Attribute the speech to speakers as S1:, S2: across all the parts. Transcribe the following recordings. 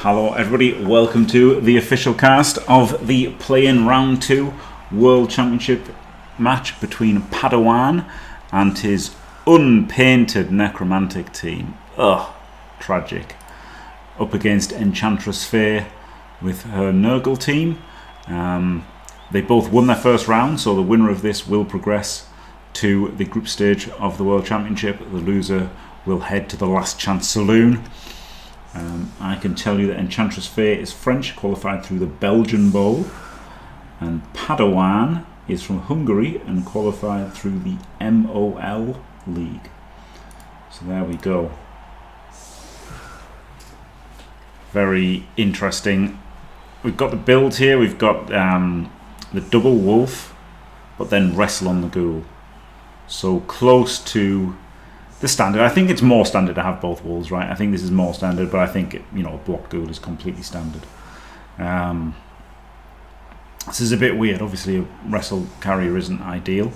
S1: Hello everybody, welcome to the official cast of the play-in round 2 World Championship match between PadawaN and his unpainted necromantic team. Ugh, tragic. Up against Enchantress Faye with her Nurgle team. They both won their first round, so the winner of this will progress to the group stage of the World Championship. The loser will head to the Last Chance Saloon. I can tell you that Enchantress Faye is French, qualified through the Belgian Bowl, and PadawaN is from Hungary and qualified through the MOL League. So there we go. Very interesting. We've got the build here. We've got the double wolf, but then wrestle on the ghoul. So close to the standard. I think it's more standard to have both wolves, right? I think this is more standard, but I think a block ghoul is completely standard. This is a bit weird. Obviously, a wrestle carrier isn't ideal.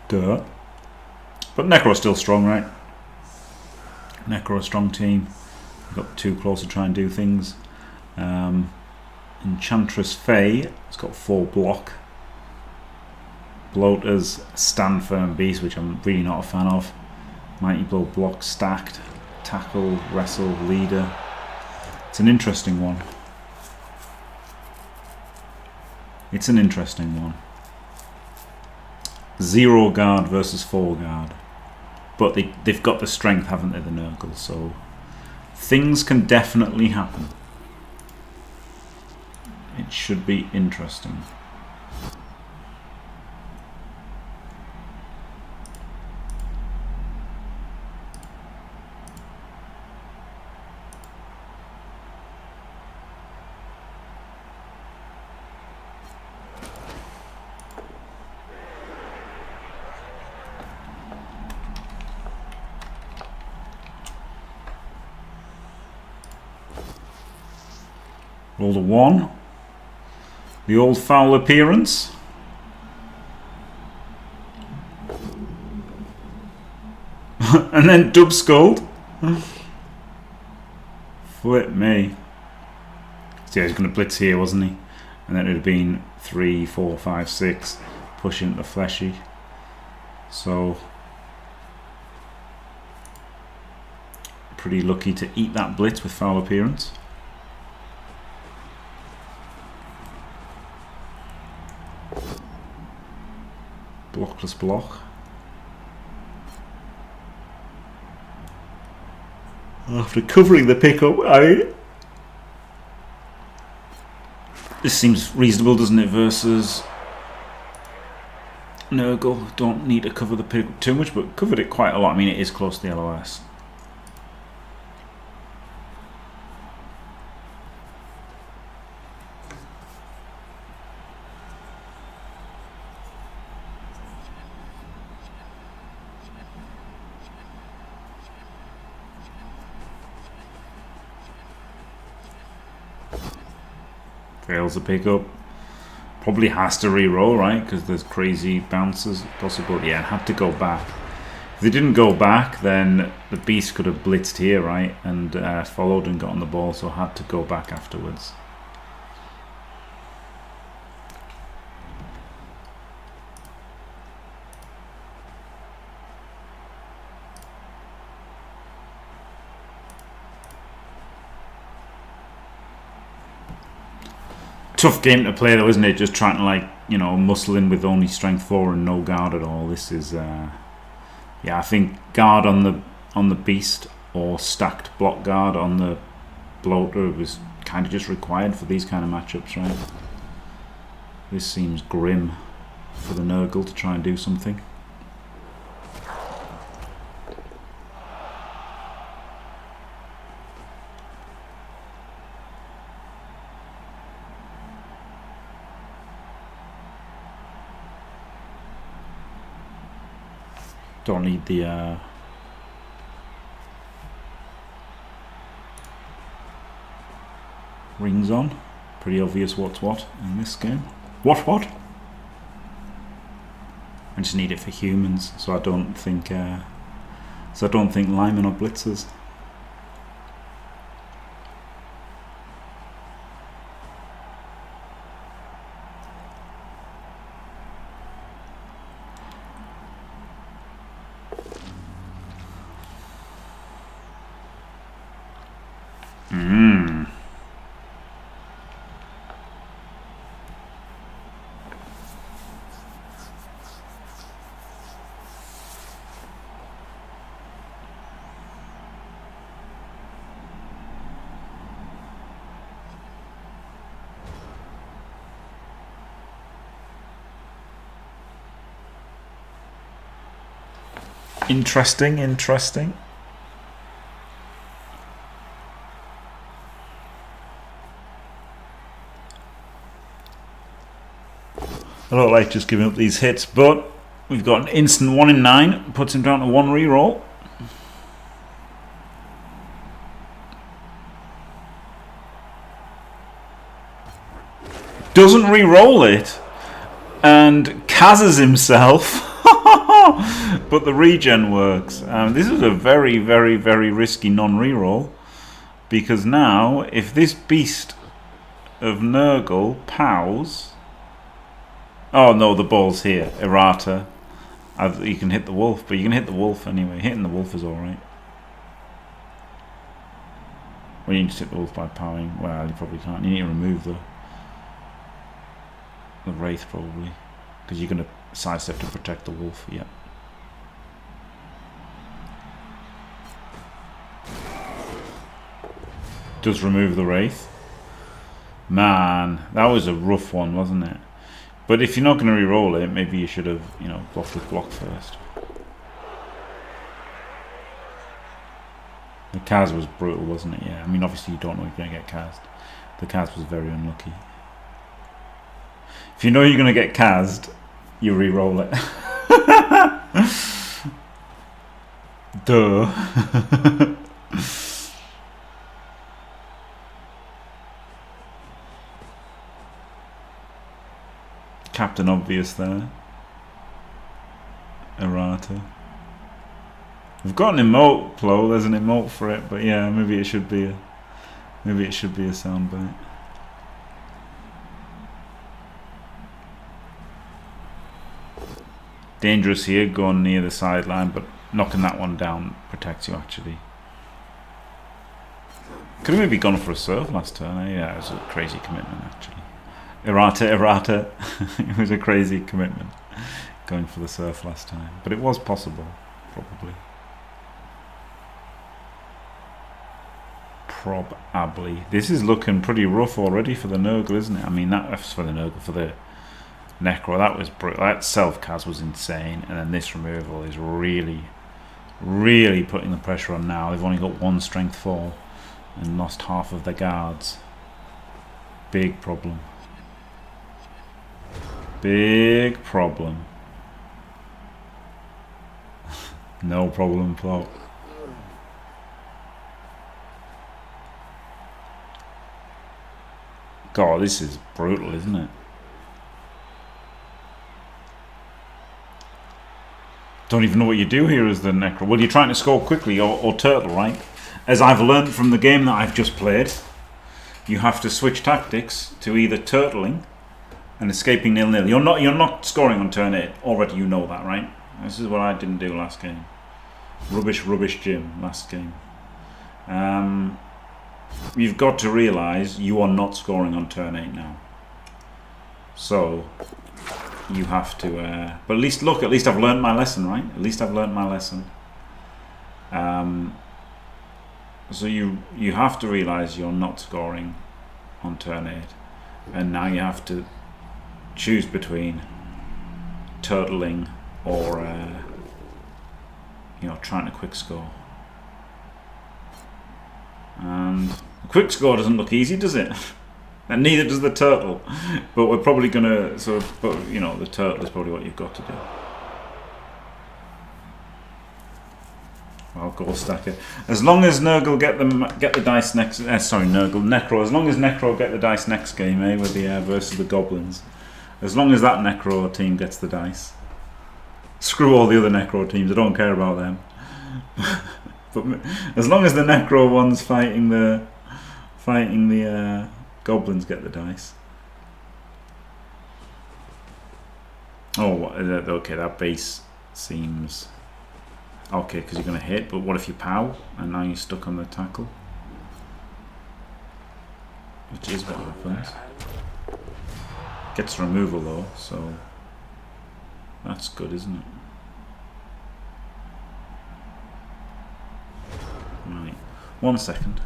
S1: Duh. But Necro's still strong, right? Necro a strong team. We've got too close to try and do things. Enchantress Faye has got 4 block. Bloaters, stand firm beast, which I'm really not a fan of. Mighty blow, block, stacked, tackle, wrestle, leader. It's an interesting one. It's an interesting one. 0 guard versus 4 guard. But they've got the strength, haven't they, the Nurgle? So things can definitely happen. It should be interesting. Rolled a 1. The old foul appearance. And then dub scold. Flip me. So yeah, he's going to blitz here, wasn't he? And then it would have been 3, 4, 5, 6. Pushing into the fleshy. So pretty lucky to eat that blitz with foul appearance. Block plus block. After covering the pickup, this seems reasonable, doesn't it? Versus Nurgle, don't need to cover the pickup too much, but covered it quite a lot. I mean, it is close to the LOS. Fails the pickup. Probably has to re-roll, right? Because there's crazy bounces possible. Yeah, had to go back. If they didn't go back, then the beast could have blitzed here, right? And followed and got on the ball, so had to go back afterwards. Tough game to play though, isn't it? Just trying to muscle in with only strength 4 and no guard at all. This is yeah, I think guard on the beast or stacked block guard on the bloater was kind of just required for these kind of matchups, right? This seems grim for the Nurgle to try and do something. Don't need the rings on. Pretty obvious what's what in this game. What? I just need it for humans, so I don't think Lyman or blitzers. Interesting, interesting. I don't like just giving up these hits, but we've got an instant 1 in 9, puts him down to 1 reroll. Doesn't re-roll it and Kazes himself. But the regen works. This is a very, very, very risky non-reroll, because now if this beast of Nurgle pows, oh no, the ball's here. Errata. You can hit the wolf, but you can hit the wolf anyway. Hitting the wolf is alright. Well, you need to hit the wolf by powering. Well, you probably can't. You need to remove the wraith probably, because you're going to sidestep to protect the wolf. Yeah. Does remove the wraith. Man, that was a rough one, wasn't it? But if you're not going to re-roll it, maybe you should have, you know, blocked with block first. The Kaz was brutal, wasn't it? Yeah. I mean, obviously you don't know if you're going to get cast. The Kaz was very unlucky. If you know you're going to get cast, you re-roll it. Duh. Captain Obvious there. Errata. We've got an emote, Plo. There's an emote for it, but yeah, maybe it should be a soundbite. Dangerous here, going near the sideline, but knocking that one down protects you actually. Could have maybe gone for a surf last turn. Eh? Yeah, it was a crazy commitment actually. Errata. It was a crazy commitment going for the surf last time, but it was possible, probably. Probably. This is looking pretty rough already for the Nurgle, isn't it? I mean, that's for the Nurgle, for the Necro. That was brutal. That self-cast was insane, and then this removal is really, really putting the pressure on now. They've only got 1 strength 4 and lost half of their guards. Big problem. Big problem. No problem, Plo. God, this is brutal, isn't it? Don't even know what you do here as the Necro. Well, you're trying to score quickly or turtle, right? As I've learned from the game that I've just played, you have to switch tactics to either turtling and escaping 0-0. You're not scoring on turn 8. Already you know that, right? This is what I didn't do last game. Rubbish Jim last game. You've got to realise you are not scoring on turn 8 now. So you have to but at least I've learned my lesson, right? At least I've learned my lesson. So you have to realise you're not scoring on turn 8, and now you have to choose between turtling or you know, trying to quick score. And the quick score doesn't look easy, does it? And neither does the turtle. But we're probably gonna but you know, the turtle is probably what you've got to do. I'll go stacker. As long as Nurgle get the dice next. Necro. As long as Necro get the dice next game, with the versus the goblins. As long as that Necro team gets the dice. Screw all the other Necro teams. I don't care about them. But as long as the Necro ones fighting the goblins get the dice. Oh, okay. That base seems. Okay, because you're going to hit, but what if you pow and now you're stuck on the tackle? which is what happens. Gets removal though, so that's good, isn't it? Right, 1 second.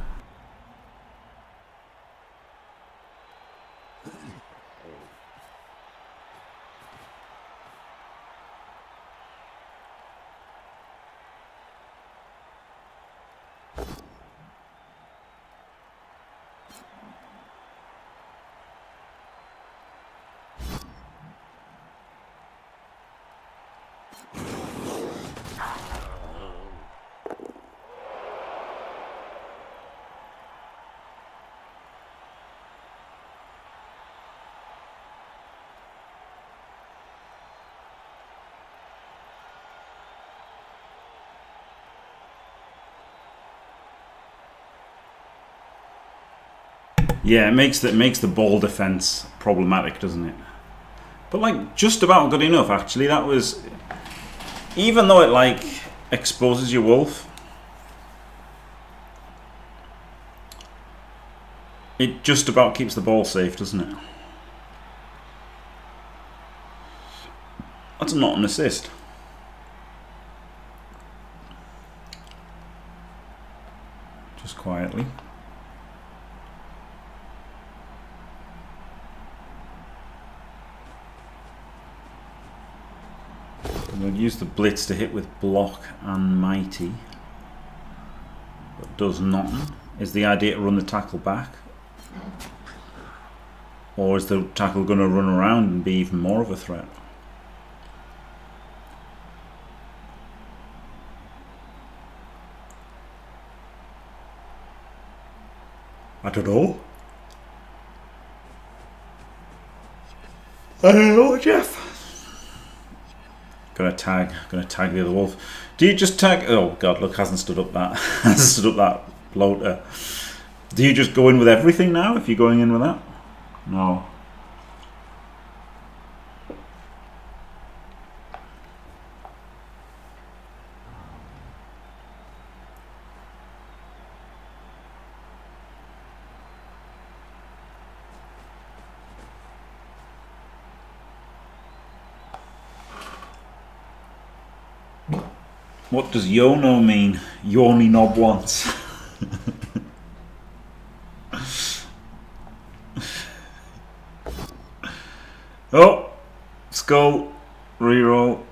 S1: Yeah, it makes the ball defense problematic, doesn't it? But like just about good enough actually. That was, even though it like exposes your wolf, it just about keeps the ball safe, doesn't it? That's not an assist. Just quietly. We'll use the blitz to hit with block and mighty, but does nothing. Is the idea to run the tackle back, or is the tackle going to run around and be even more of a threat? I don't know. I don't know, Jeff. Gonna tag the other wolf. Do you just tag? Oh god, look, hasn't stood up that hasn't stood up that bloater. Do you just go in with everything now if you're going in with that? No. What does YONO mean? You only knob once. Oh, skull, reroll.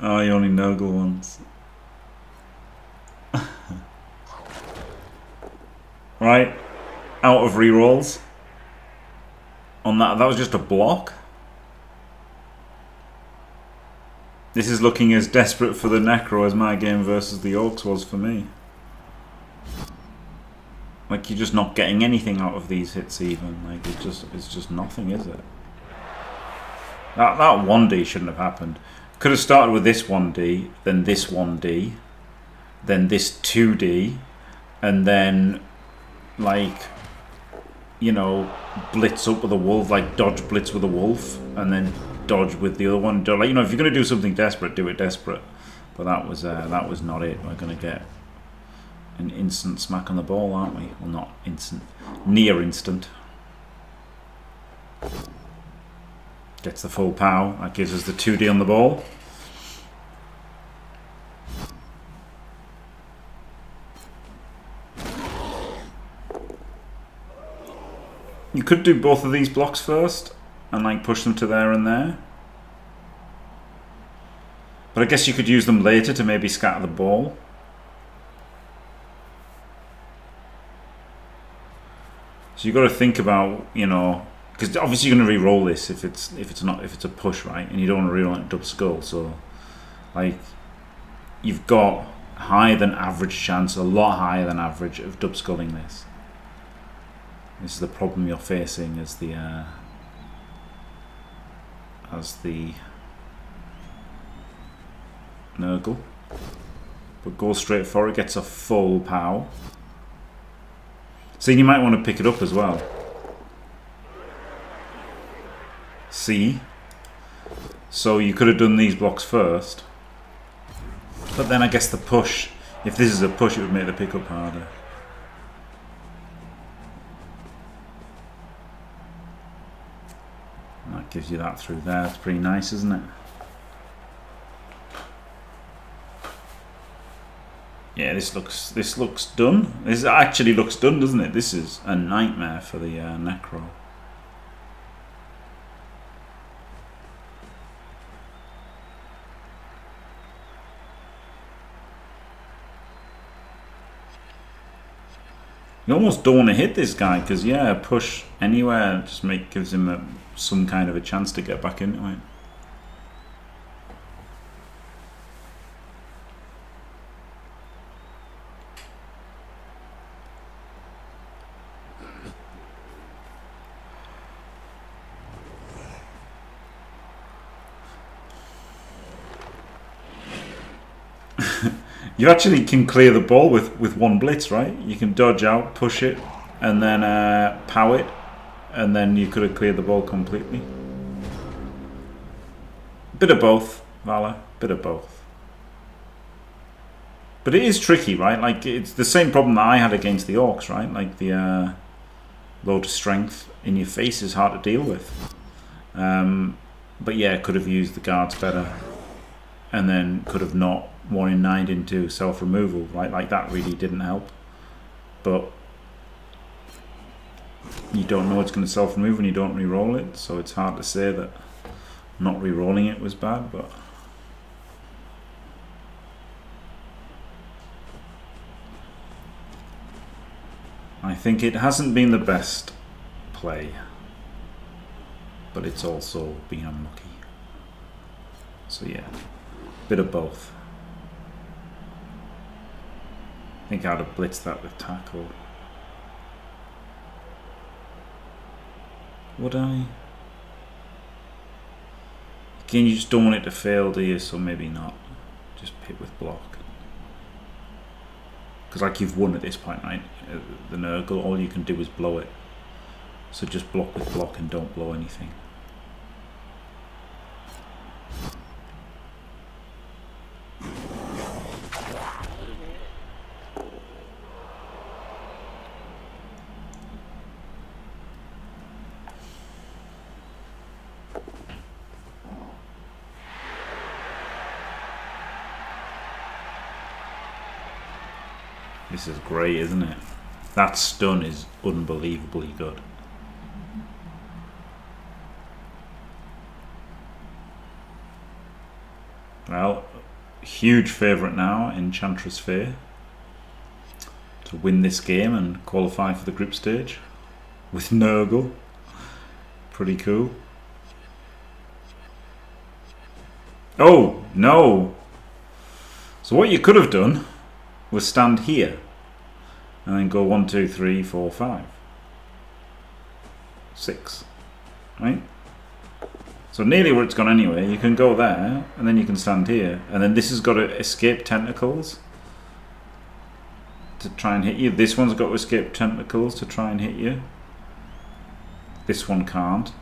S1: Oh, you only nurgle once. Right, out of rerolls. On that was just a block. This is looking as desperate for the Necro as my game versus the Orcs was for me. Like, you're just not getting anything out of these hits even. Like, it's just nothing, is it? That 1D shouldn't have happened. Could have started with this 1D, then this 1D, then this 2D, and then, like, you know, blitz up with a wolf, like dodge blitz with a wolf, and then dodge with the other one. Like, you know, if you're going to do something desperate, do it desperate. But that was not it. We're going to get an instant smack on the ball, aren't we? Well, not instant, near instant. Gets the full pow. That gives us the 2D on the ball. You could do both of these blocks first and like push them to there and there. But I guess you could use them later to maybe scatter the ball. So you've got to think about, you know, because obviously you're going to re-roll this if it's a push, right? And you don't want to re-roll it double skull. So like you've got higher than average chance, a lot higher than average of dub sculling this. This is the problem you're facing as the Nurgle. But go straight for it, gets a full pow. So you might want to pick it up as well. See? So you could have done these blocks first. But then I guess the push, if this is a push, it would make the pickup harder. That gives you that through there. It's pretty nice, isn't it? Yeah, this looks done. This actually looks done, doesn't it? This is a nightmare for the Necro. You almost don't want to hit this guy because, yeah, push anywhere just gives him some kind of a chance to get back into it. You actually can clear the ball with one blitz, right? You can dodge out, push it, and then pow it, and then you could have cleared the ball completely. Bit of both, Vala. Bit of both. But it is tricky, right? Like, it's the same problem that I had against the Orcs, right? Like, the low to strength in your face is hard to deal with. But yeah, could have used the guards better, and then could have not 1 in 9 into self-removal, right? Like, that really didn't help. But you don't know it's going to self-remove when you don't re-roll it, so it's hard to say that not re-rolling it was bad. But I think it hasn't been the best play, but it's also been unlucky. So yeah, bit of both. I think I'd have blitzed that with tackle. Would I? Again, you just don't want it to fail, do you? So maybe not. Just hit with block. Because like you've won at this point, right? The Nurgle, all you can do is blow it. So just block with block and don't blow anything. This is great, isn't it? That stun is unbelievably good. Well, huge favourite now, Enchantress Fae, to win this game and qualify for the group stage with Nurgle. Pretty cool. Oh, no! So what you could have done was stand here and then go 1, 2, 3, 4, 5, 6, right? So nearly where it's gone anyway. You can go there and then you can stand here, and then this has got to escape tentacles to try and hit you. This one's got to escape tentacles to try and hit you. This one can't.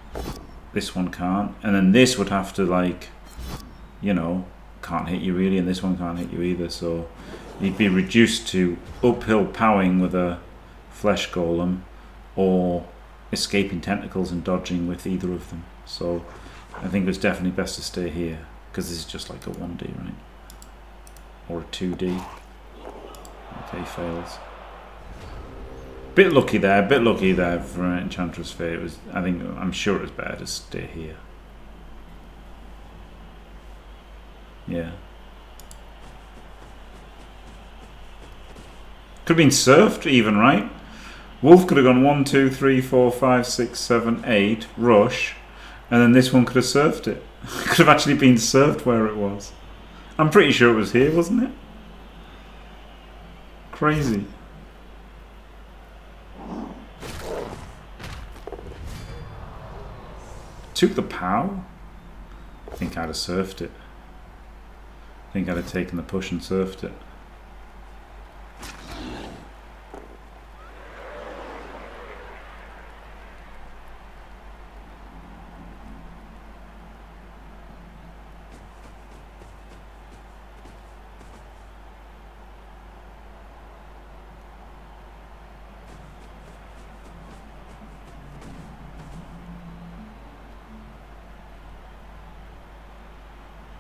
S1: This one can't. And then this would have to, like, you know, can't hit you really, and this one can't hit you either. So you'd be reduced to uphill powing with a flesh golem, or escaping tentacles and dodging with either of them. So I think it's definitely best to stay here, because this is just like a 1D, right? Or a 2D. Okay, fails. Bit lucky there for Enchantress Fae. It was, I'm sure it was better to stay here. Yeah. Could have been surfed even, right? Wolf could have gone 1, 2, 3, 4, 5, 6, 7, 8, rush, and then this one could have surfed it. Could have actually been surfed where it was. I'm pretty sure it was here, wasn't it? Crazy. Took the pow? I think I'd have surfed it. I think I'd have taken the push and surfed it.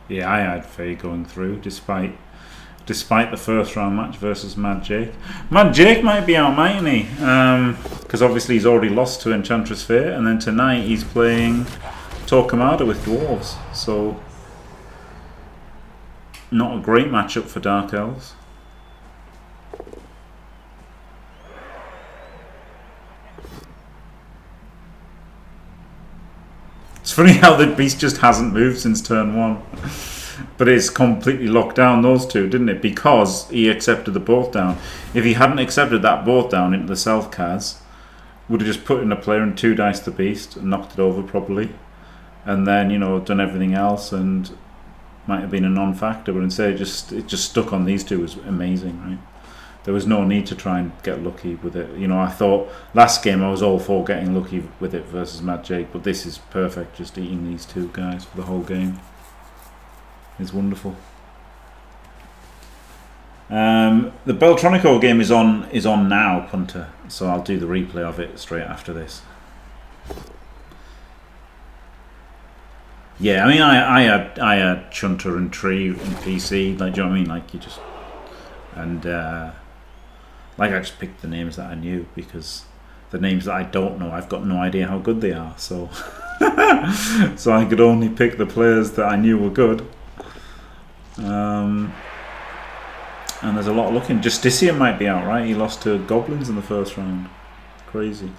S1: Yeah, I had Faye going through despite the first round match versus Mad Jake. Mad Jake might be out, mightn't he? Because obviously he's already lost to Enchantress Faye, and then tonight he's playing Torquemada with Dwarves. So not a great matchup for Dark Elves. It's funny how the beast just hasn't moved since turn 1. But it's completely locked down those two, didn't it? Because he accepted the both down. If he hadn't accepted that both down into the South Kaz, would have just put in a player and 2 dice the beast and knocked it over properly. And then, you know, done everything else and might have been a non-factor. But instead it just stuck on these two. It was amazing, right? There was no need to try and get lucky with it. You know, I thought last game I was all for getting lucky with it versus Mad Jake, but this is perfect, just eating these two guys for the whole game. It's wonderful. The Beltronico game is on now, Punter, so I'll do the replay of it straight after this. Yeah, I mean, I had Chunter and Tree in PC, like, do you know what I mean? Like, you just, and like, I just picked the names that I knew, because the names that I don't know, I've got no idea how good they are, so so I could only pick the players that I knew were good. And there's a lot of looking. Justician might be out, right? He lost to Goblins in the first round. Crazy.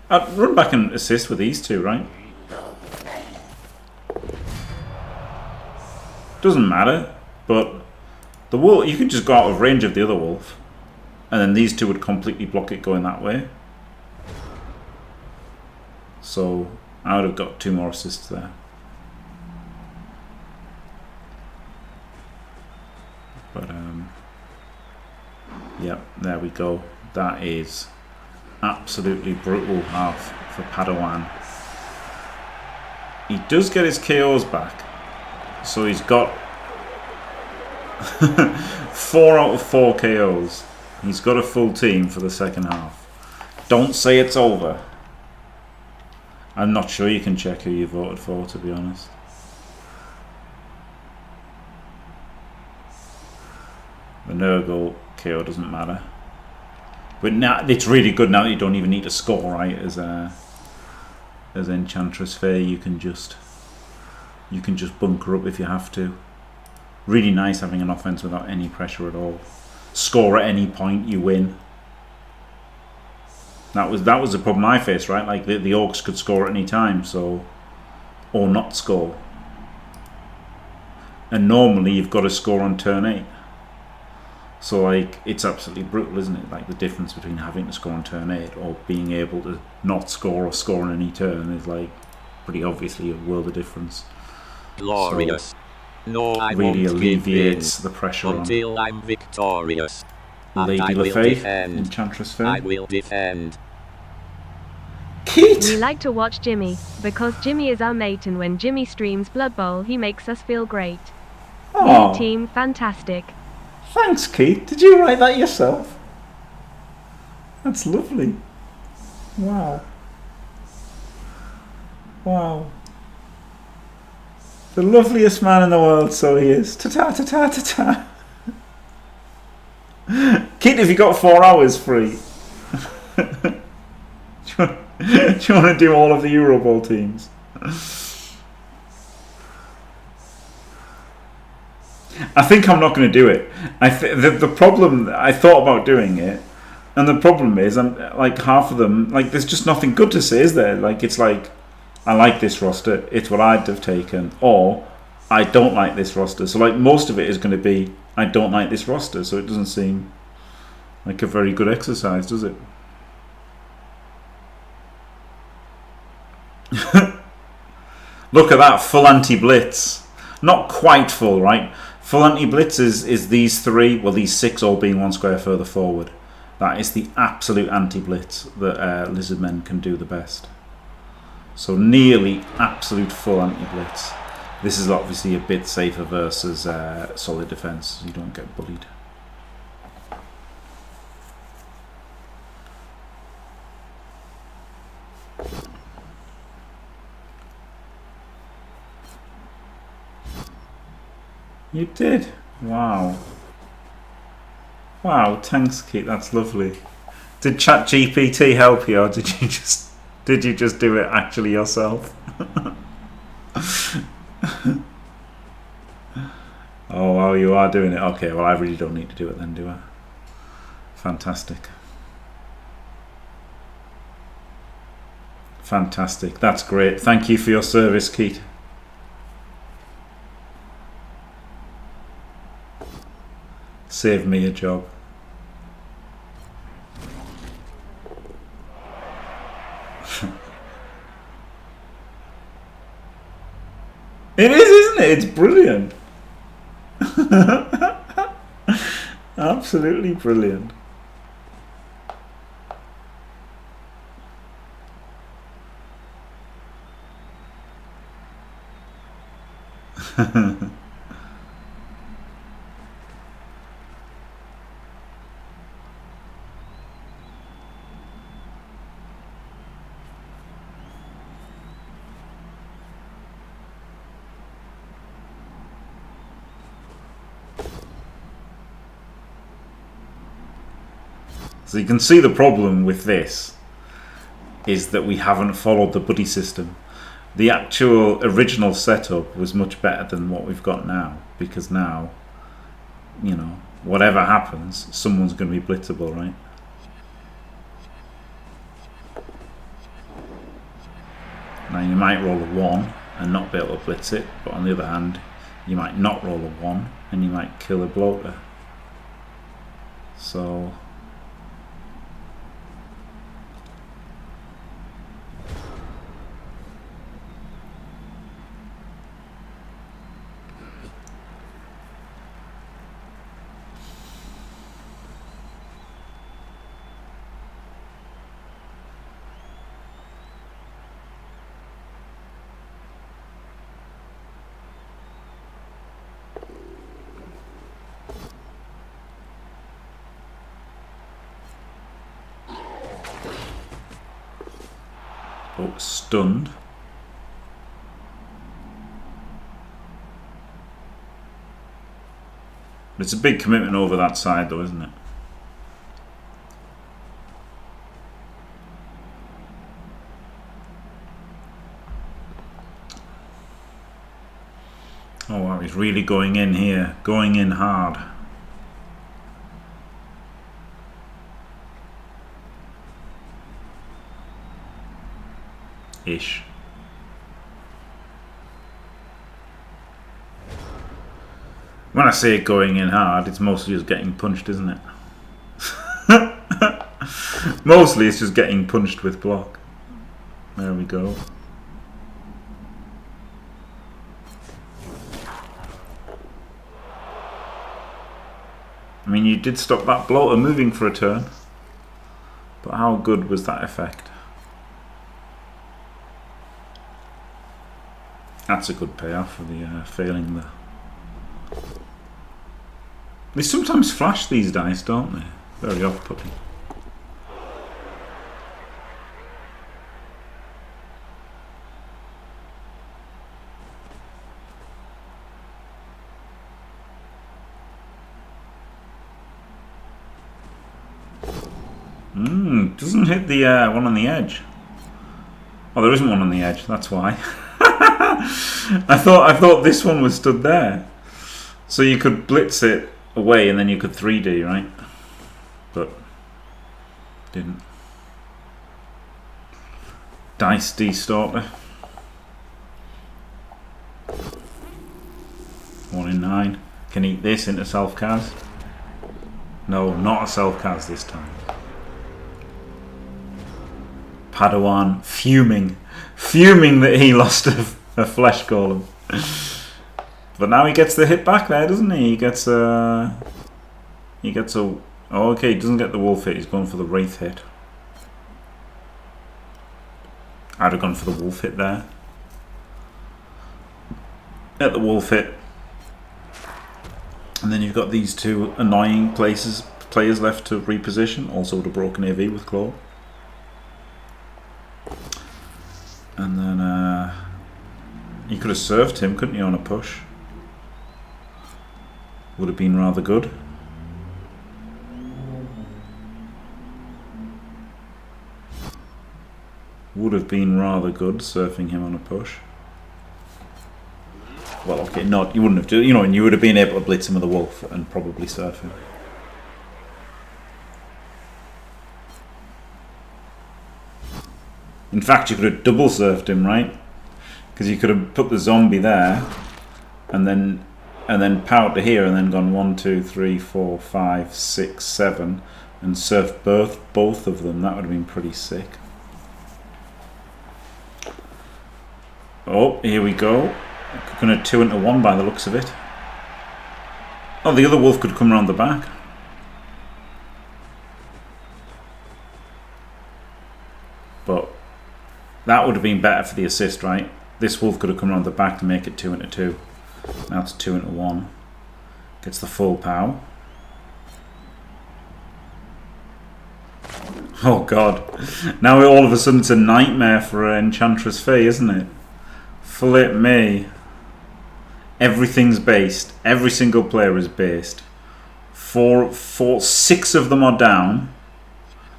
S1: I'd run back and assist with these two, right? Doesn't matter, but the wolf, you could just go out of range of the other wolf, and then these two would completely block it going that way. So I would have got 2 more assists there. But yep, there we go. That is absolutely brutal half for PadawaN. He does get his KOs back, so he's got 4 out of 4 KOs. He's got a full team for the second half. Don't say it's over. I'm not sure you can check who you voted for, to be honest. The Nurgle KO doesn't matter, but now it's really good now that you don't even need to score, right? As Enchantress Faye, you can just bunker up if you have to. Really nice having an offense without any pressure at all. Score at any point, you win. That was the problem I faced, right? Like the Orcs could score at any time, so, or not score. And normally you've got to score on turn 8. So like, it's absolutely brutal, isn't it? Like, the difference between having to score on turn 8 or being able to not score or score on any turn is like pretty obviously a world of difference.
S2: Glorious.
S1: So,
S2: no, I
S1: really
S2: won't
S1: alleviates
S2: give
S1: the pressure
S2: until I'm victorious.
S1: Lady LaFaith, Enchantress Faye.
S2: I will defend.
S1: Keith!
S3: We like to watch Jimmy, because Jimmy is our mate, and when Jimmy streams Blood Bowl he makes us feel great. New team, fantastic.
S1: Thanks, Keith. Did you write that yourself? That's lovely. Wow. Wow. The loveliest man in the world, so he is. Ta-ta, ta-ta, ta-ta. Keith, have you got 4 hours free? Do you want to do all of the Euro Bowl teams? I think I'm not going to do it. The problem, I thought about doing it, and the problem is, I'm like, half of them, like, there's just nothing good to say, is there? Like, it's like, I like this roster, it's what I'd have taken, or I don't like this roster. So like, most of it is going to be, I don't like this roster, so it doesn't seem like a very good exercise, does it? Look at that, full anti-blitz. Not quite full, right? Full anti-blitz is these 3, well, these 6 all being 1 square further forward. That is the absolute anti-blitz that Lizardmen can do the best. So nearly absolute full anti-blitz. This is obviously a bit safer versus solid defense, so you don't get bullied. You did? Wow. Wow, thanks, Keith. That's lovely. Did ChatGPT help you, or did you just do it actually yourself? Oh, well, you are doing it. Okay, well, I really don't need to do it then, do I? Fantastic. Fantastic. That's great. Thank you for your service, Keith. Saved me a job. It is, isn't it? It's brilliant. Absolutely brilliant. So you can see the problem with this is that we haven't followed the buddy system. The actual original setup was much better than what we've got now, because now, you know, whatever happens, someone's going to be blitzable, right? Now you might roll a 1 and not be able to blitz it, but on the other hand, you might not roll a 1 and you might kill a bloater. So stunned. It's a big commitment over that side though, isn't it? Oh wow, he's really going in here, going in hard. Ish. When I say going in hard, it's mostly just getting punched, isn't it? Mostly it's just getting punched with block. There we go. I mean, you did stop that bloater moving for a turn, but how good was that effect? That's a good payoff for the failing there. They sometimes flash these dice, don't they? Very off-putting. Doesn't hit the one on the edge. Oh, there isn't one on the edge. That's why. I thought this one was stood there, so you could blitz it away and then you could 3D, right? But didn't. Dice distorter. 1 in 9. Can eat this into self-cast. No, not a self-cast this time. PadawaN fuming that he lost a flesh golem. But now he gets the hit back there, doesn't he? He gets a... Oh, okay, he doesn't get the wolf hit. He's going for the wraith hit. I'd have gone for the wolf hit there. Get the wolf hit. And then you've got these two annoying players left to reposition. Also with a broken AV with claw. And then you could have served him, couldn't you, on a push? Would have been rather good. Would have been rather good surfing him on a push. Well, okay, not you wouldn't have done, you know, and you would have been able to blitz him with a wolf and probably surf him. In fact, you could have double surfed him, right? Because you could have put the zombie there, and then powered to here, and then gone 1, 2, 3, 4, 5, 6, 7, and surfed both of them. That would have been pretty sick. Oh, here we go. Going to 2 into 1 by the looks of it. Oh, the other wolf could come around the back. But that would have been better for the assist, right? This wolf could have come around the back to make it 2 into 2. Now it's 2 into 1. Gets the full pow. Oh god. Now all of a sudden it's a nightmare for Enchantress Faye, isn't it? Flip me. Everything's based. Every single player is based. 6 of them are down.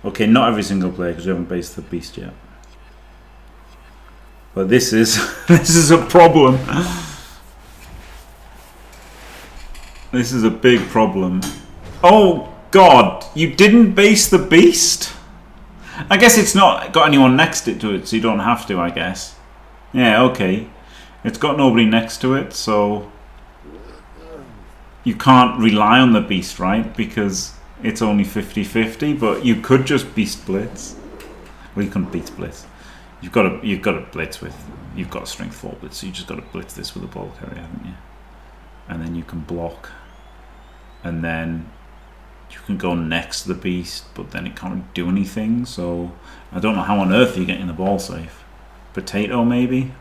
S1: Okay, not every single player because we haven't based the beast yet. But this is this is a problem. This is a big problem. Oh god, you didn't base the beast? I guess it's not got anyone next to it, so you don't have to, I guess. Yeah, okay. It's got nobody next to it, so you can't rely on the beast, right? Because it's only 50-50, but you could just beast blitz. Well, you couldn't beast blitz. You've got to blitz with. You've got a strength 4 blitz, so you just got to blitz this with a ball carrier, haven't you? And then you can block, and then you can go next to the beast, but then it can't do anything. So I don't know how on earth you're getting the ball safe. Potato maybe.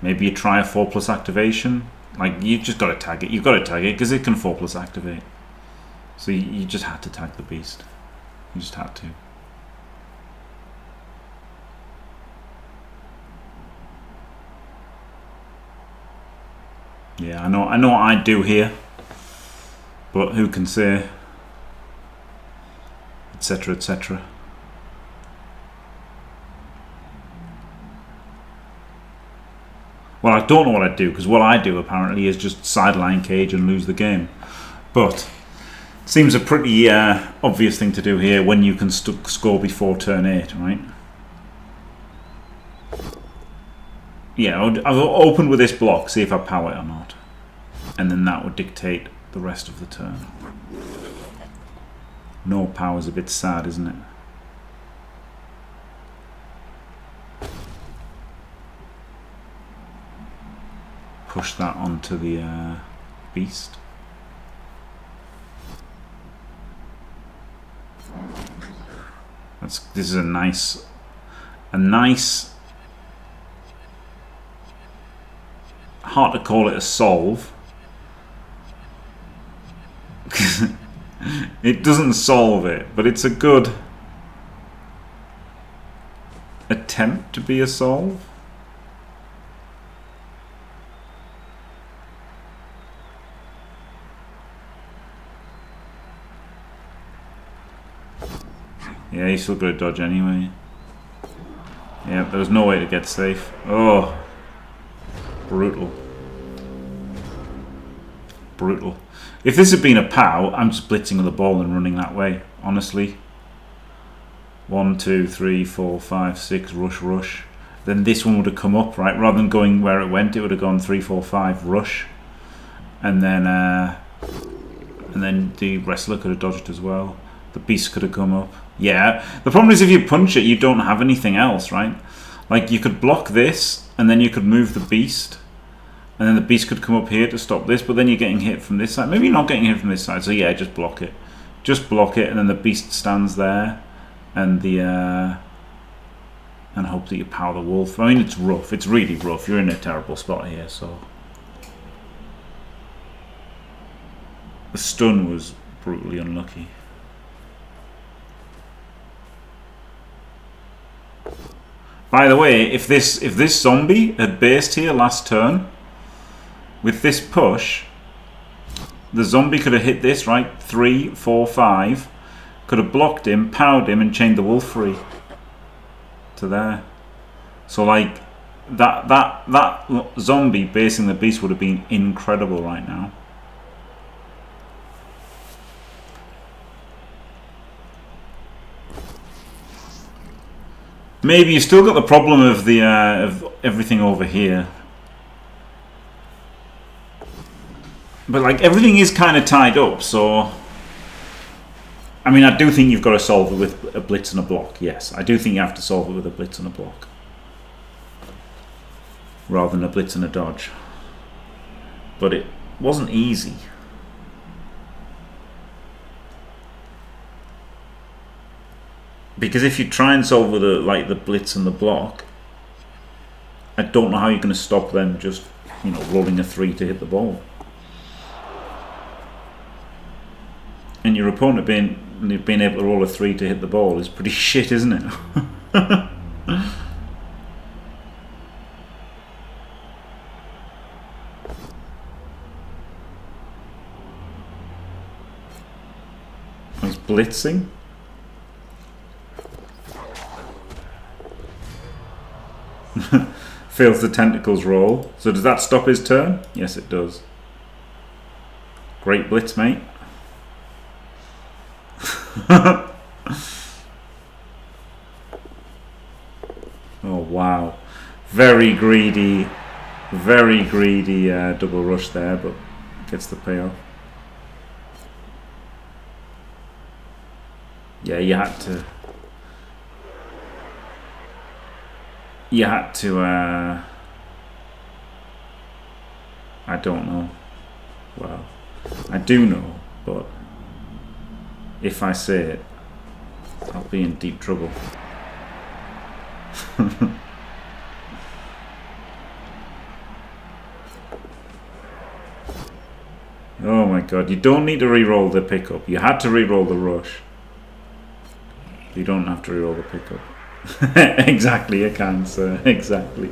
S1: Maybe you try a 4+ activation. Like you just got to tag it. You've got to tag it because it can 4+ activate. So you just had to tag the beast. You just had to. Yeah, I know what I'd do here, but who can say, etc, etc. Well, I don't know what I'd do, because what I do apparently is just sideline cage and lose the game. But it seems a pretty obvious thing to do here when you can score before turn 8, right? Yeah, I'll open with this block, see if I power it or not. And then that would dictate the rest of the turn. No power's a bit sad, isn't it? Push that onto the beast. This is a nice hard to call it a solve. It doesn't solve it, but it's a good attempt to be a solve. Yeah, he's still got to dodge anyway. Yeah, there was no way to get safe. Oh, brutal. Brutal. If this had been a POW, I'm just blitzing with the ball and running that way, honestly. 1, 2, 3, 4, 5, 6, rush, rush. Then this one would have come up, right? Rather than going where it went, it would have gone 3, 4, 5, rush. And then the wrestler could have dodged as well. The beast could have come up. Yeah, the problem is if you punch it, you don't have anything else, right? Like you could block this, and then you could move the beast. And then the beast could come up here to stop this, but then you're getting hit from this side. Maybe you're not getting hit from this side, so yeah, just block it. Just block it, and then the beast stands there, and and hope that you power the wolf. I mean, it's rough. It's really rough. You're in a terrible spot here, so. The stun was brutally unlucky. By the way, if this zombie had based here last turn, with this push, the zombie could have hit this, right? 3, 4, 5. Could have blocked him, powered him, and chained the wolf free to there. So like that zombie basing the beast would have been incredible right now. Maybe you still got the problem of the of everything over here, but like everything is kind of tied up. So I mean, I do think you've got to solve it with a blitz and a block. Yes, I do think you have to solve it with a blitz and a block rather than a blitz and a dodge. But it wasn't easy. Because if you try and solve with the blitz and the block, I don't know how you're going to stop them just, you know, rolling a 3 to hit the ball. And your opponent being able to roll a 3 to hit the ball is pretty shit, isn't it? He's blitzing. Fails the tentacles roll. So does that stop his turn? Yes, it does. Great blitz, mate. Oh wow, very greedy double rush there, but gets the payoff. Yeah, you had to I don't know. Well, I do know, but if I say it, I'll be in deep trouble. Oh my god, you don't need to re-roll the pickup. You had to re-roll the rush. You don't have to re-roll the pickup. Exactly, you can, sir. Exactly.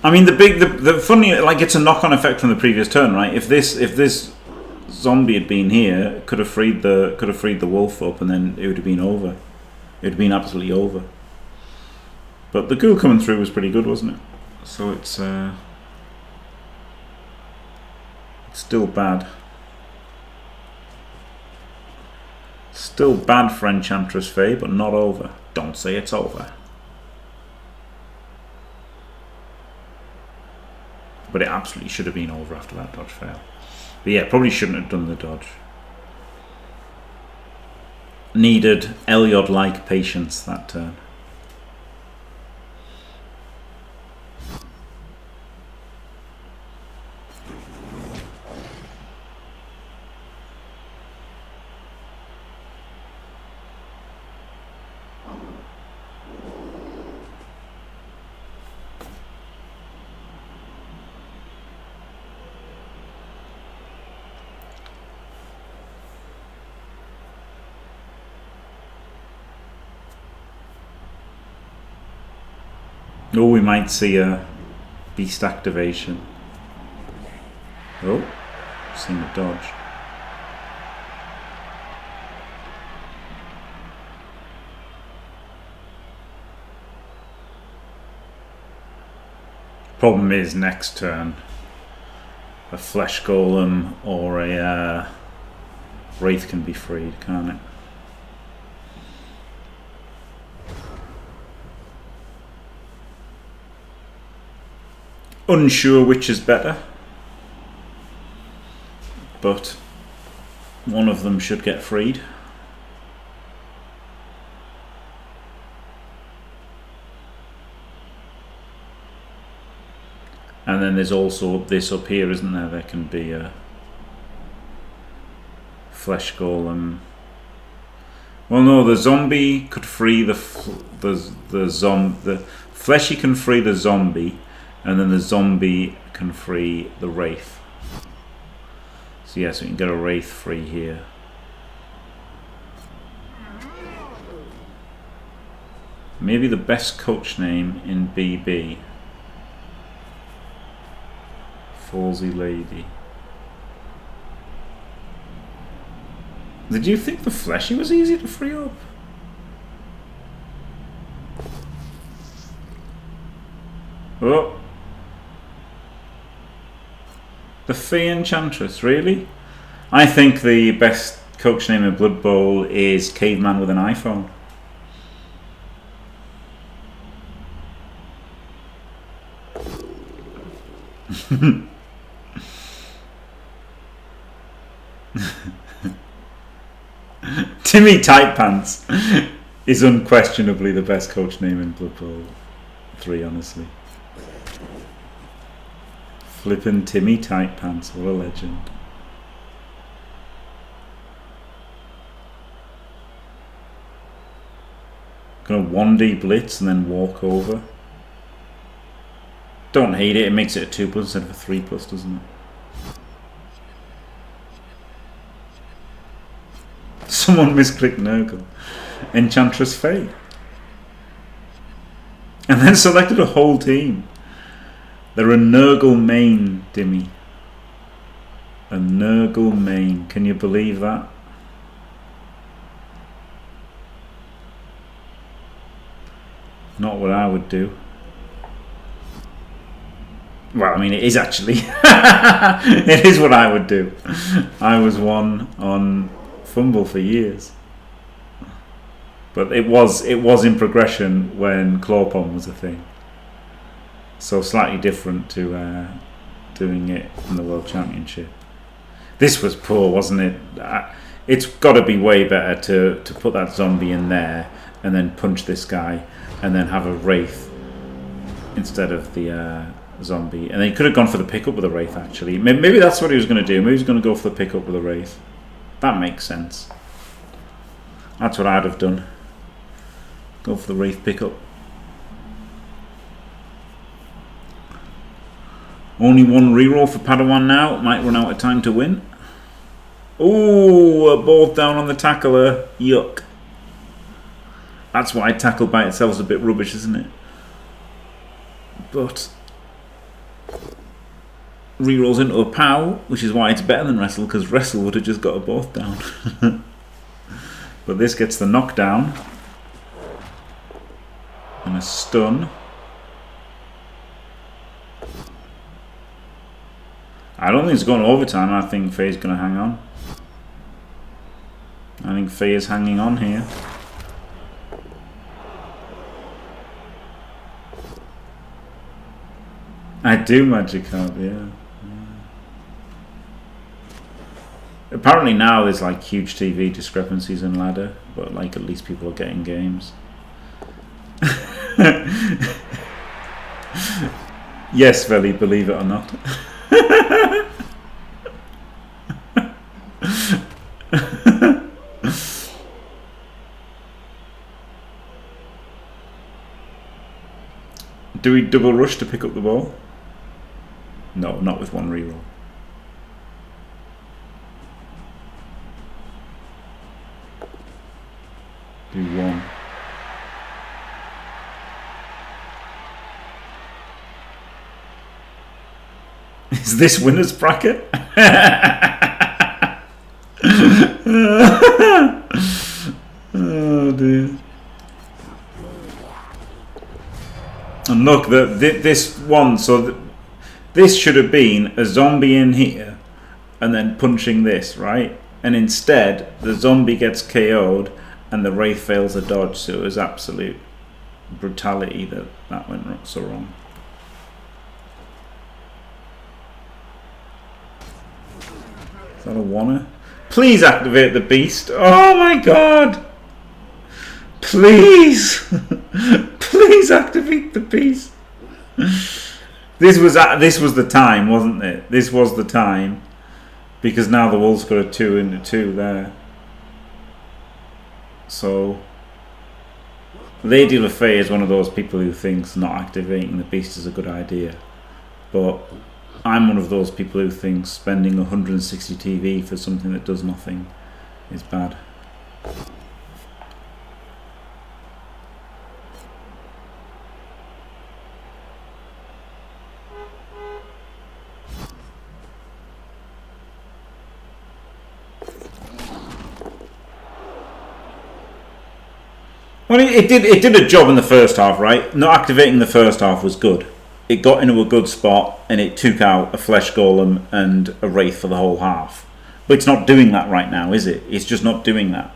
S1: I mean, the funny, like, it's a knock-on effect from the previous turn, right? If this zombie had been here, could have freed the wolf up, and then it would have been over. It would have been absolutely over. But the ghoul coming through was pretty good, wasn't it? So it's still bad. Still bad for Enchantress Faye, but not over. Don't say it's over. But it absolutely should have been over after that dodge fail. But yeah, probably shouldn't have done the dodge. Needed Elyod-like patience that turn. Oh, we might see a beast activation. Oh, seen a dodge. Problem is, next turn, a flesh golem or a wraith can be freed, can't it? Unsure which is better, but one of them should get freed. And then there's also this up here, isn't there? There can be a flesh golem. Well, no, the zombie could free the fleshy can free the zombie. And then the zombie can free the wraith. So yes, we can get a wraith free here. Maybe the best coach name in BB. Fallsy Lady. Did you think the fleshy was easy to free up? Oh. The Fey Enchantress, really? I think the best coach name in Blood Bowl is Caveman with an iPhone. Timmy Tight Pants is unquestionably the best coach name in Blood Bowl 3, honestly. Flippin' Timmy Tight Pants, what a legend. Gonna 1D blitz and then walk over. Don't hate it, it makes it a 2+ instead of a 3+, doesn't it? Someone misclicked Nurgle. Enchantress Faye. And then selected a whole team. They're a Nurgle main, Dimmy. A Nurgle main. Can you believe that? Not what I would do. Well, I mean, it is actually. It is what I would do. I was one on Fumble for years. But it was in progression when Clawpom was a thing. So slightly different to doing it in the World Championship. This was poor, wasn't it? It's got to be way better to put that zombie in there and then punch this guy and then have a Wraith instead of the zombie. And then he could have gone for the pickup with a Wraith, actually. Maybe that's what he was going to do. Maybe he was going to go for the pickup with a Wraith. That makes sense. That's what I'd have done. Go for the Wraith pickup. Only one reroll for PadawaN now. Might run out of time to win. Ooh, both down on the tackler. Yuck. That's why tackle by itself is a bit rubbish, isn't it? But rerolls into a POW, which is why it's better than Wrestle, because Wrestle would have just got a both down. But this gets the knockdown. And a stun. I don't think it's going to overtime. I think Faye's going to hang on. I think Faye is hanging on here. I do Magikarp, yeah. Apparently now there's like huge TV discrepancies in ladder, but like at least people are getting games. Yes, Veli, believe it or not. Do we double rush to pick up the ball? No, not with one reroll. Do one. Is this winner's bracket? Oh dear. And look, this one, so this should have been a zombie in here and then punching this, right? And instead, the zombie gets KO'd and the Wraith fails a dodge, so it was absolute brutality that went so wrong. Is that a wanna? Please activate the beast. Oh my god! Please! Please activate the beast. This was the time, wasn't it? This was the time, because now the Wolves got a 2 into 2 there. So Lady LaFay is one of those people who thinks not activating the beast is a good idea, but I'm one of those people who thinks spending 160 TV for something that does nothing is bad. Well, it did a job in the first half, right? Not activating the first half was good. It got into a good spot and it took out a flesh golem and a wraith for the whole half. But it's not doing that right now, is it? It's just not doing that.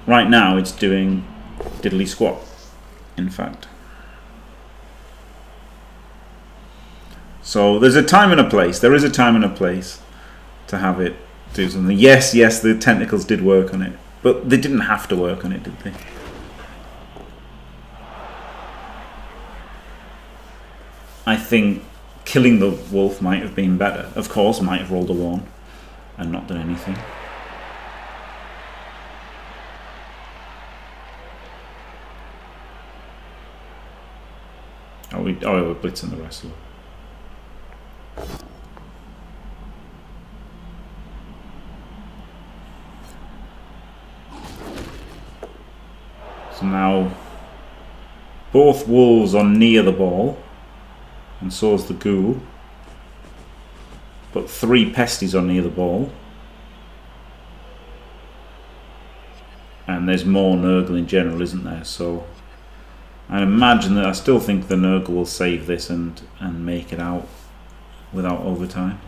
S1: Right now it's doing diddly squat, in fact. So there's a time and a place. There is a time and a place to have it do something. Yes, the tentacles did work on it. But they didn't have to work on it, did they? I think killing the wolf might have been better. Of course, might have rolled a 1 and not done anything. We're blitzing the wrestler. So now both wolves are near the ball, and so is the ghoul. But 3 pesties are near the ball. And there's more Nurgle in general, isn't there? So I imagine that I still think the Nurgle will save this and make it out without overtime.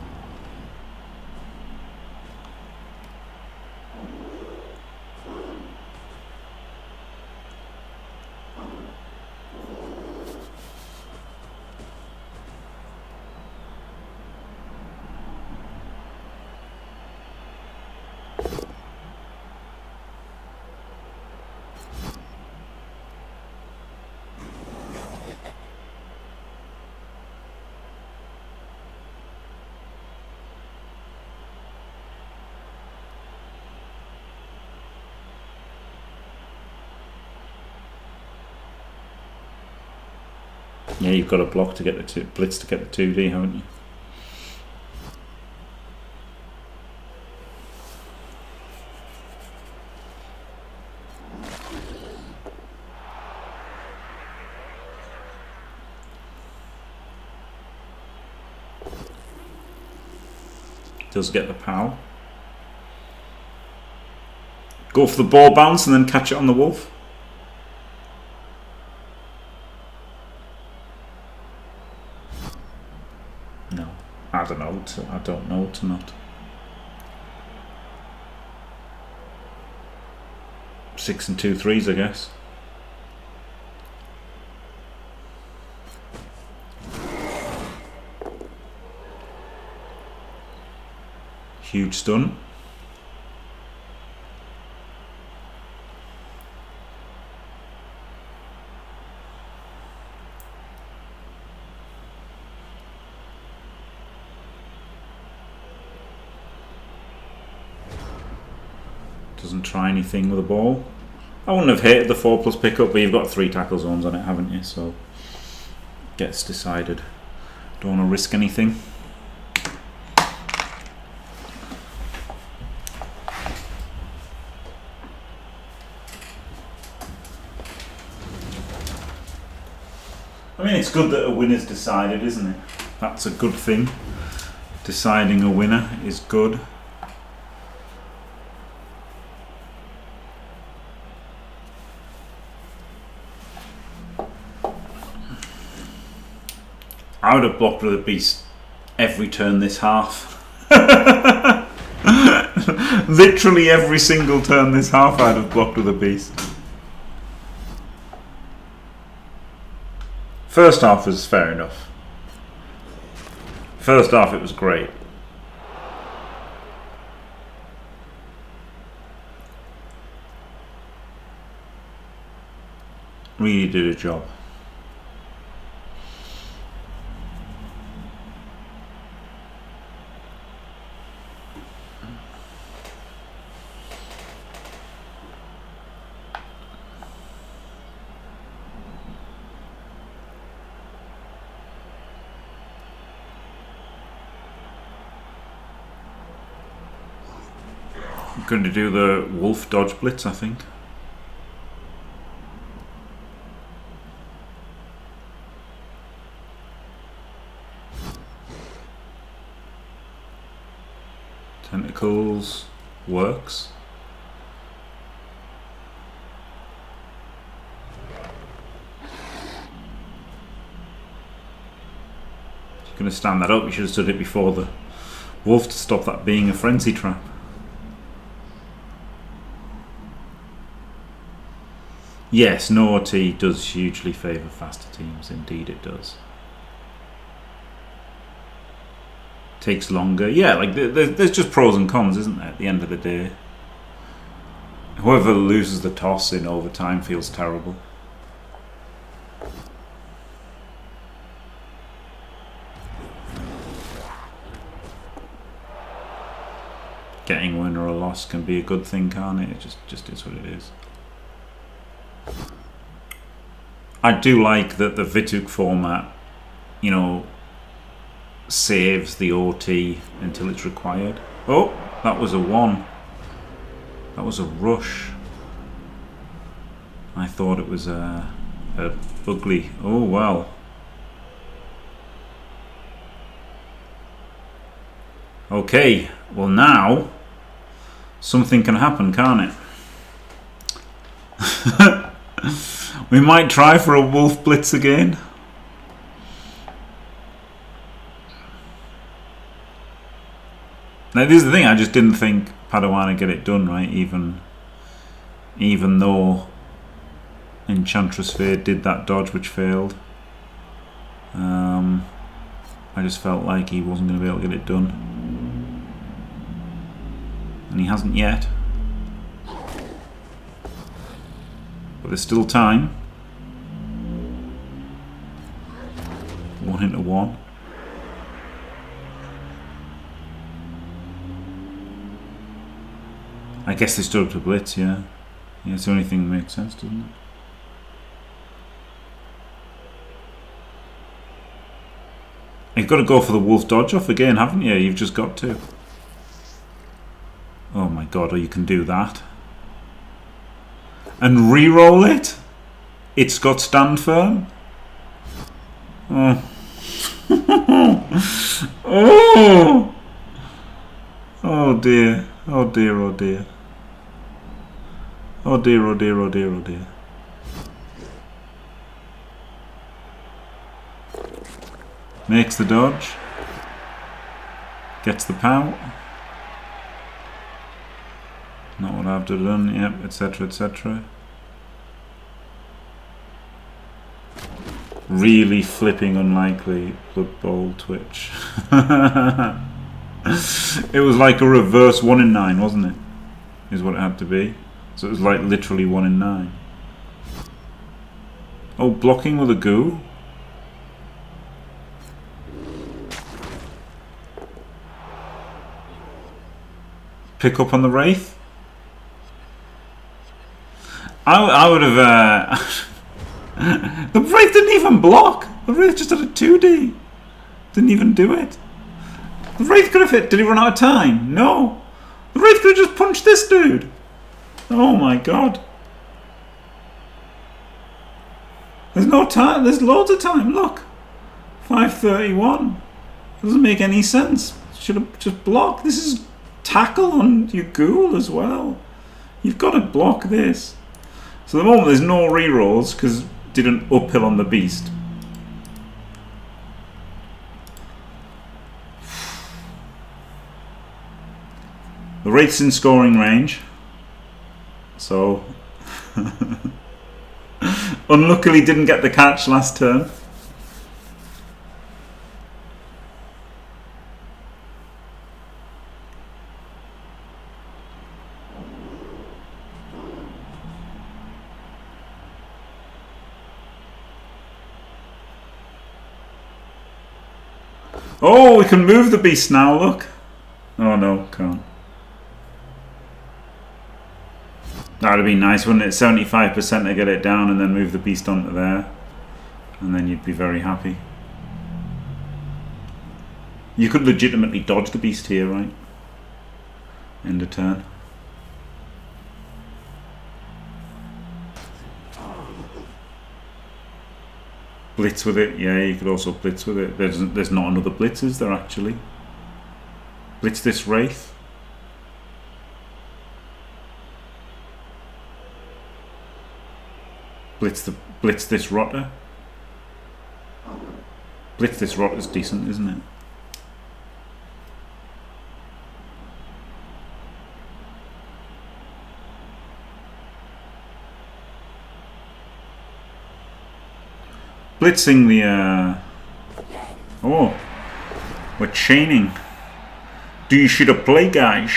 S1: Yeah, you've got a block to get the blitz to get the 2D, haven't you? Does get the POW. Go for the ball bounce and then catch it on the wolf. No, I don't know. I don't know to not. 6 and 2 3s, I guess. Huge stun. Doesn't try anything with the ball. I wouldn't have hated the 4+ pickup, but you've got 3 tackle zones on it, haven't you? So gets decided. Don't want to risk anything. I mean, it's good that a winner's decided, isn't it? That's a good thing. Deciding a winner is good. I would have blocked with a beast every turn this half. Literally every single turn this half I'd have blocked with a beast. First half was fair enough. First half it was great. Really did a job. I'm going to do the wolf dodge blitz, I think. Tentacles works. Going to stand that up. You should have stood it before the wolf to stop that being a frenzy trap. Yes, no OT does hugely favour faster teams. Indeed it does. Takes longer. Yeah, like there's just pros and cons, isn't there, at the end of the day? Whoever loses the toss in overtime feels terrible. Getting a win or a loss can be a good thing, can't it? It just is what it is. I do like that the Vituk format, you know, saves the OT until it's required. Oh, that was a 1. That was a rush. I thought it was a ugly. Oh well. Okay, well now something can happen, can't it? We might try for a wolf blitz again. Now this is the thing, I just didn't think PadawaN would get it done right, even though Enchantress did that dodge which failed. I just felt like he wasn't going to be able to get it done. And he hasn't yet. But there's still time. 1 into 1. I guess they stood up to blitz, yeah. Yeah, it's the only thing that makes sense, doesn't it? You've got to go for the wolf dodge off again, haven't you? You've just got to. Oh my god, or you can do that. And re-roll it? It's got stand firm? Oh. Oh! Oh dear. Oh dear, oh dear. Oh dear, oh dear, oh dear, oh dear. Makes the dodge. Gets the pout. Not what I've done, yep, etc, etc. Really flipping unlikely bloodbowl twitch. It was like a reverse 1 in 9, wasn't it? Is what it had to be. So it was like literally 1 in 9. Oh, blocking with a goo? Pick up on the Wraith? I would have... The Wraith didn't even block! The Wraith just had a 2D. Didn't even do it. The Wraith could have hit. Did he run out of time? No. The Wraith could have just punched this dude. Oh my god. There's no time. There's loads of time. Look. 5:31. Doesn't make any sense. Should have just blocked. This is tackle on your ghoul as well. You've got to block this. So at the moment there's no rerolls because did an uphill on the beast. The Wraith's in scoring range, so unluckily didn't get the catch last turn. Oh, we can move the beast now, look. Oh no, can't. That would be nice, wouldn't it? 75% to get it down and then move the beast onto there. And then you'd be very happy. You could legitimately dodge the beast here, right? End of turn. Blitz with it, yeah, you could also blitz with it. There's not another blitz, is there actually? Blitz this Wraith. Blitz this Rotter. Blitz this rot is decent, isn't it? Blitzing the oh, we're chaining. Do you should have play, guys?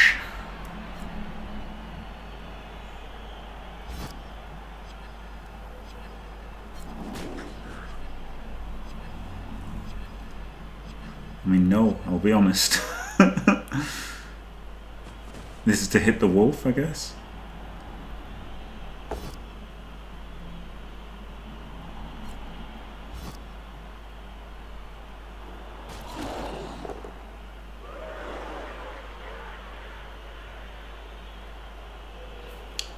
S1: I mean, no, I'll be honest. This is to hit the wolf, I guess.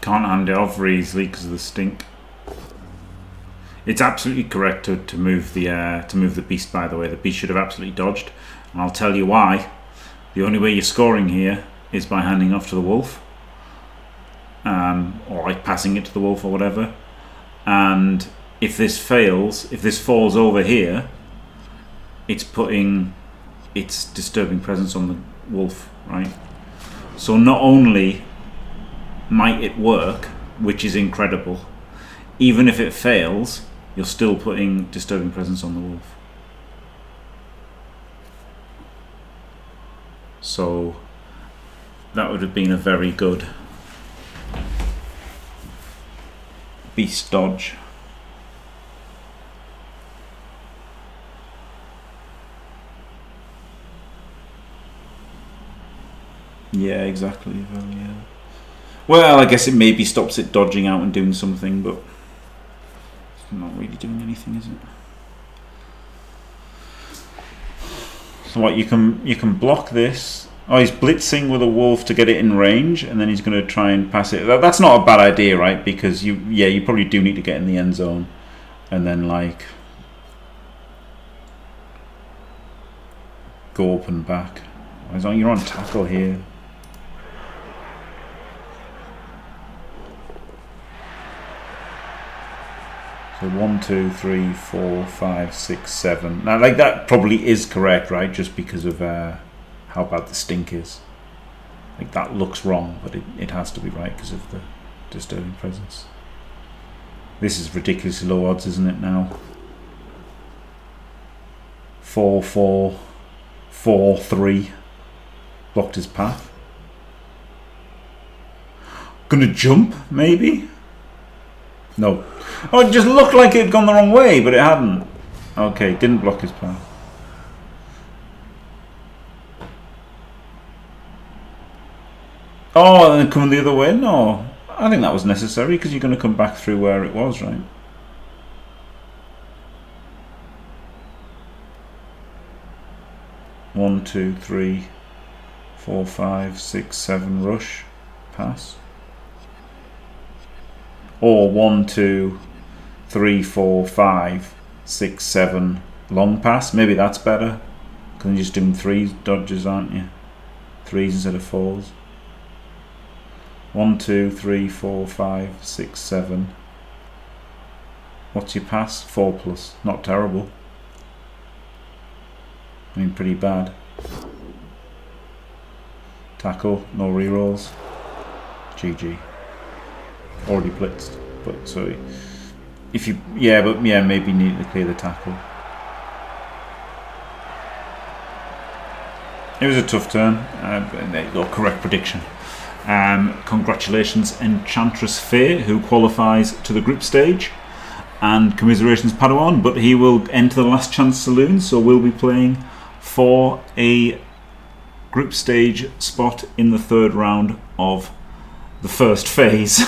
S1: Can't hand it off very easily because of the stink. It's absolutely correct to move the beast. By the way, the beast should have absolutely dodged, and I'll tell you why. The only way you're scoring here is by handing off to the wolf, or like passing it to the wolf or whatever. And if this fails, if this falls over here, it's putting its disturbing presence on the wolf, right? So not only might it work, which is incredible, even if it fails, you're still putting disturbing presence on the wolf. So that would have been a very good beast dodge. Yeah, exactly. Well, yeah. Well, I guess it maybe stops it dodging out and doing something, but it's not really doing anything, is it? So what, you can block this. Oh, he's blitzing with a wolf to get it in range, and then he's going to try and pass it. That's not a bad idea, right? Because you probably do need to get in the end zone, and then like go up and back. You're on tackle here. So 1, 2, 3, 4, 5, 6, 7. Now, like that probably is correct, right? Just because of how bad the stink is. Like that looks wrong, but it has to be right because of the disturbing presence. This is ridiculously low odds, isn't it now? 4, 4, 4, 3. Blocked his path. Gonna jump, maybe? No. Oh, it just looked like it had gone the wrong way, but it hadn't. Okay, didn't block his path. Oh, and then coming the other way? No. I think that was necessary because you're going to come back through where it was, right? One, 2, 3, 4, 5, 6, 7, rush, pass. Or 1, 2, 3, 4, 5, 6, 7, long pass. Maybe that's better. Because you're just doing 3 dodges, aren't you? 3s instead of 4s. 1, 2, 3, 4, 5, 6, 7. What's your pass? 4 plus. Not terrible. I mean, pretty bad. Tackle, no rerolls. GG. Already blitzed, but so if you maybe need to clear the tackle. It was a tough turn. There you go, correct prediction. Congratulations, Enchantress Faye, who qualifies to the group stage, and commiserations, PadawaN. But he will enter the last chance saloon, so we'll be playing for a group stage spot in the 3rd round of the first phase.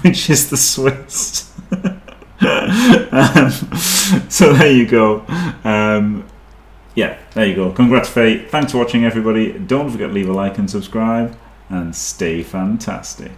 S1: Which is the Swiss. So there you go. Yeah, there you go. Congrats, Faye. Thanks for watching, everybody. Don't forget to leave a like and subscribe, and stay fantastic.